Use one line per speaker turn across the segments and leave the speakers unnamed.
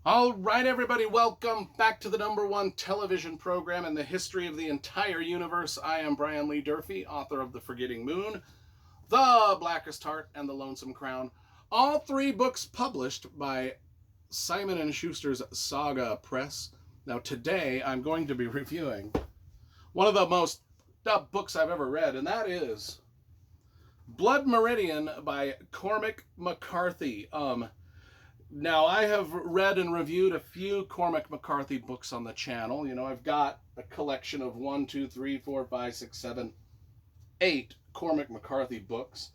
All right, everybody, welcome back to the #1 television program in the history of the entire universe. I am Brian Lee Durfee, author of The Forgetting Moon, The Blackest Heart, and The Lonesome Crown. All three books published by Simon & Schuster's Saga Press. Now, today I'm going to be reviewing one of the most books I've ever read, and that is Blood Meridian by Cormac McCarthy. Now, I have read and reviewed a few Cormac McCarthy books on the channel. You know, I've got a collection of 1, 2, 3, 4, 5, 6, 7, 8 Cormac McCarthy books.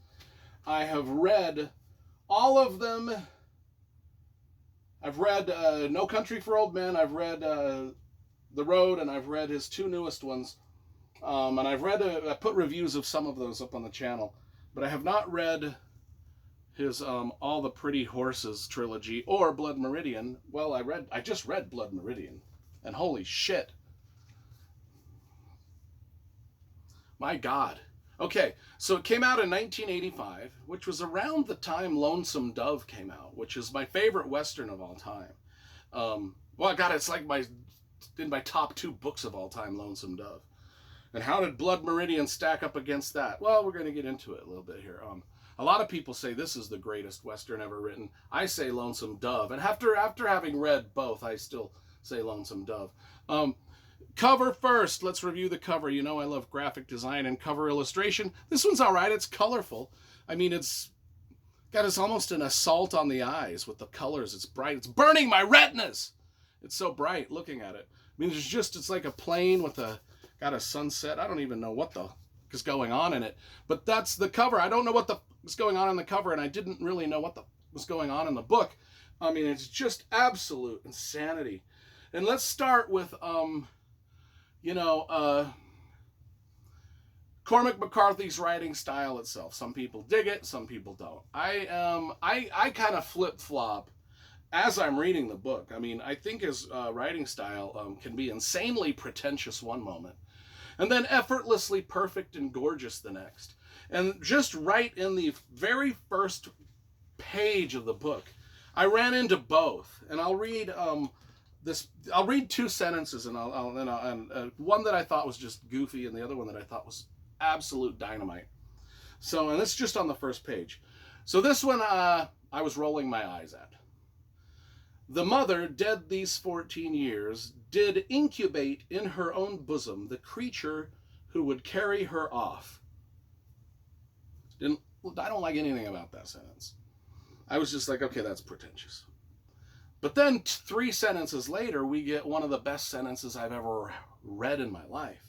I have read all of them. I've read No Country for Old Men. I've read The Road, and I've read his two newest ones. And I put reviews of some of those up on the channel. But I have not read his All the Pretty Horses trilogy or Blood Meridian. Well, I just read Blood Meridian, and holy shit. My God. Okay, so it came out in 1985, which was around the time Lonesome Dove came out, which is my favorite Western of all time. Well, God, it's like in my top 2 books of all time, Lonesome Dove. And how did Blood Meridian stack up against that? Well, we're going to get into it a little bit here. A lot of people say this is the greatest Western ever written. I say Lonesome Dove. And after having read both, I still say Lonesome Dove. Cover first. Let's review the cover. You know I love graphic design and cover illustration. This one's all right. It's colorful. I mean, it's almost an assault on the eyes with the colors. It's bright. It's burning my retinas. It's so bright looking at it. I mean, it's like a plane with got a sunset. I don't even know what the is going on in it. But that's the cover. I don't know what was going on in the cover, and I didn't really know what was going on in the book. I mean, it's just absolute insanity. And let's start with, Cormac McCarthy's writing style itself. Some people dig it, some people don't. I kind of flip-flop as I'm reading the book. I mean, I think his writing style can be insanely pretentious one moment, and then effortlessly perfect and gorgeous the next. And just right in the very first page of the book, I ran into both. And I'll read I'll read 2 sentences, and one that I thought was just goofy, and the other one that I thought was absolute dynamite. So, and it's just on the first page. So this one, I was rolling my eyes at. The mother, dead these 14 years, did incubate in her own bosom the creature who would carry her off. I don't like anything about that sentence. I was just like, okay, that's pretentious. But then 3 sentences later, we get one of the best sentences I've ever read in my life.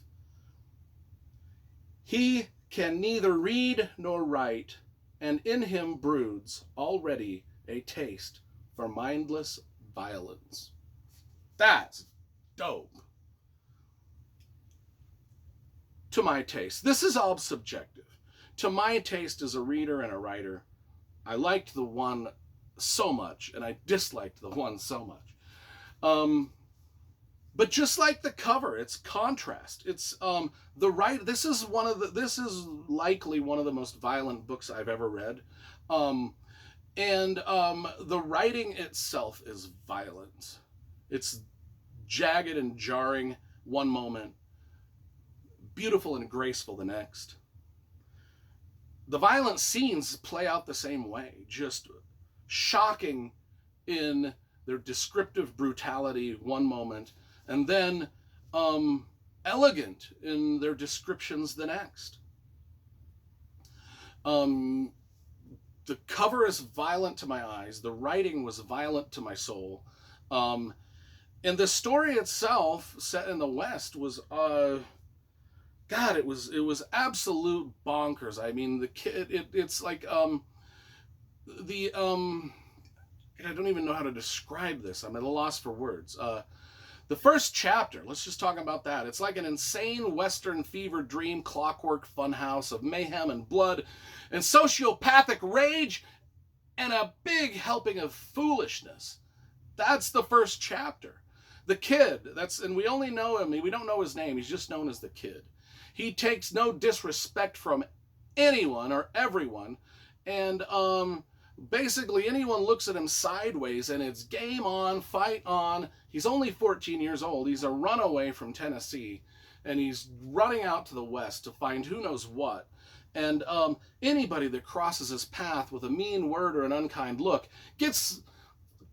He can neither read nor write, and in him broods already a taste for mindless violence. That's dope. To my taste. This is all subjective. To my taste as a reader and a writer, I liked the one so much, and I disliked the one so much. But just like the cover, it's contrast. It's This is likely one of the most violent books I've ever read. And the writing itself is violent. It's jagged and jarring one moment, beautiful and graceful the next. The violent scenes play out the same way, just shocking in their descriptive brutality one moment, and then elegant in their descriptions the next. The cover is violent to my eyes. The writing was violent to my soul. And the story itself, set in the West, was God, it was absolute bonkers. I mean, it's like I don't even know how to describe this. I'm at a loss for words. The first chapter, let's just talk about that. It's like an insane Western fever dream clockwork funhouse of mayhem and blood and sociopathic rage and a big helping of foolishness. That's the first chapter. The kid, and we only know him, we don't know his name, he's just known as the Kid. He takes no disrespect from anyone or everyone, and basically anyone looks at him sideways and it's game on, fight on. He's only 14 years old. He's a runaway from Tennessee, and he's running out to the west to find who knows what. And anybody that crosses his path with a mean word or an unkind look gets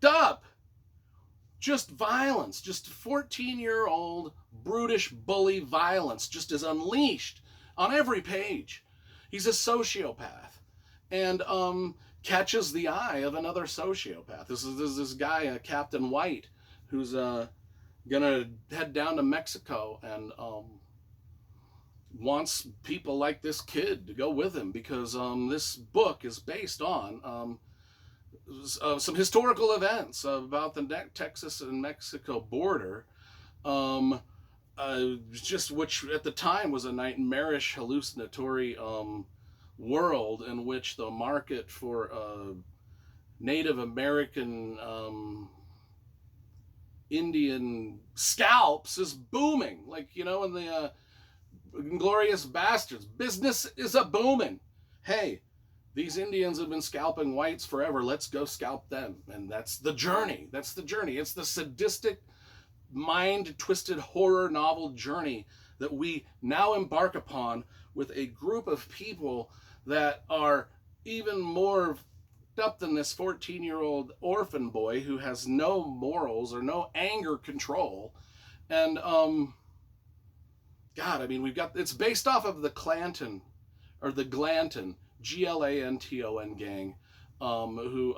up. Just violence, just 14-year-old brutish bully violence just is unleashed on every page. He's a sociopath, and catches the eye of another sociopath. This is this guy, Captain White, who's gonna head down to Mexico and wants people like this kid to go with him, because this book is based on some historical events about the Texas and Mexico border, just which at the time was a nightmarish, hallucinatory world in which the market for Native American Indian scalps is booming. Like, you know, in the Inglorious Bastards, business is a booming. Hey, these Indians have been scalping whites forever. Let's go scalp them. And that's the journey. That's the journey. It's the sadistic, mind-twisted horror novel journey that we now embark upon with a group of people that are even more up than this 14-year-old orphan boy who has no morals or no anger control. And, God, I mean, it's based off of the Clanton, or the Glanton, Glanton gang, who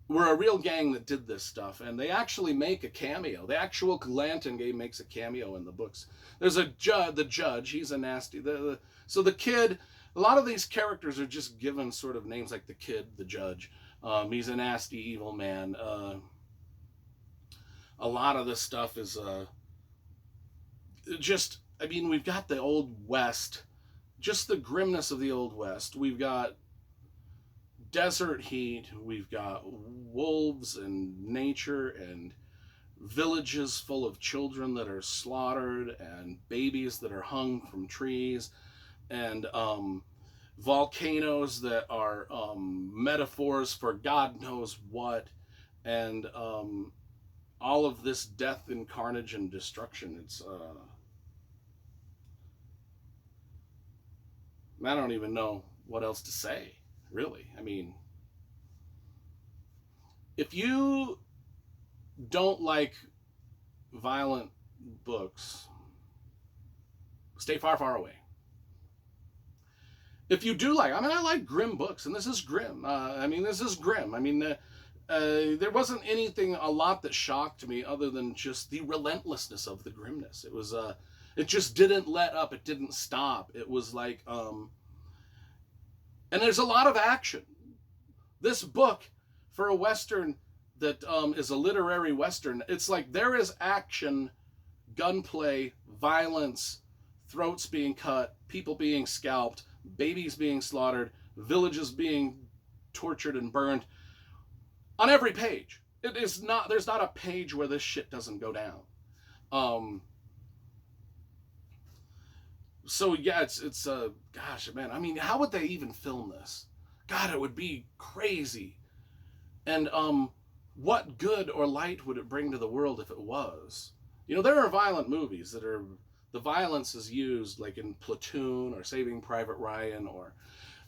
were a real gang that did this stuff, and they actually make a cameo. The actual Glanton gang makes a cameo in the books. There's the judge, he's a nasty. So the kid, a lot of these characters are just given sort of names, like the kid, the judge. He's a nasty, evil man. A lot of this stuff is just, I mean, we've got the Old West, just the grimness of the Old West. We've got desert heat. We've got wolves and nature and villages full of children that are slaughtered and babies that are hung from trees, and volcanoes that are metaphors for God knows what, and all of this death and carnage and destruction. It's I don't even know what else to say, really. I mean, if you don't like violent books, stay far, far away. If you do like, I mean, I like grim books, and this is grim. This is grim. I mean, there wasn't anything a lot that shocked me other than just the relentlessness of the grimness. It was, it just didn't let up. It didn't stop. It was like, and there's a lot of action. This book, for a Western that is a literary Western, it's like there is action, gunplay, violence, throats being cut, people being scalped, babies being slaughtered, villages being tortured and burned on every page. It is not, there's not a page where this shit doesn't go down. So yeah, it's gosh, man, I mean, how would they even film this? God, it would be crazy. And what good or light would it bring to the world if it was? You know, there are violent movies that are, the violence is used, like in Platoon or Saving Private Ryan, or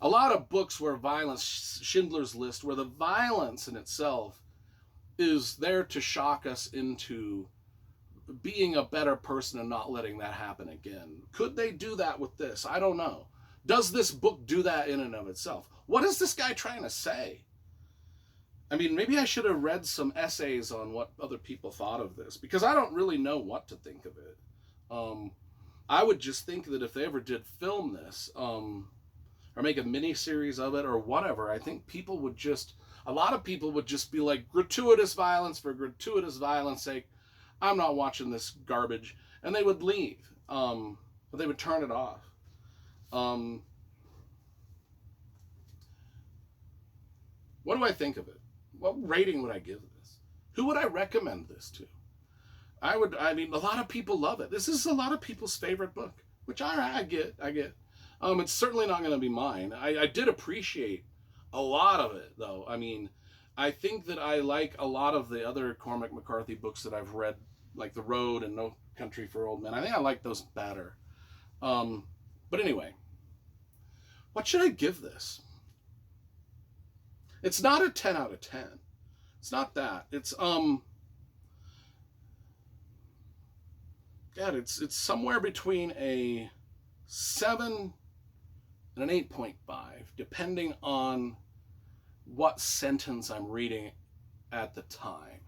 a lot of books where violence, Schindler's List, where the violence in itself is there to shock us into being a better person and not letting that happen again. Could they do that with this? I don't know. Does this book do that in and of itself? What is this guy trying to say? I mean, maybe I should have read some essays on what other people thought of this, because I don't really know what to think of it. I would just think that if they ever did film this, or make a mini-series of it or whatever, I think people would just, a lot of people would just be like, gratuitous violence for gratuitous violence sake. I'm not watching this garbage. And they would leave. Or they would turn it off. What do I think of it? What rating would I give this? Who would I recommend this to? I mean, a lot of people love it. This is a lot of people's favorite book, which I get. It's certainly not going to be mine. I did appreciate a lot of it, though. I mean, I think that I like a lot of the other Cormac McCarthy books that I've read, like The Road and No Country for Old Men. I think I like those better. But anyway, what should I give this? It's not a 10 out of 10. It's not that. It's God, it's somewhere between a 7 and an 8.5, depending on what sentence I'm reading at the time.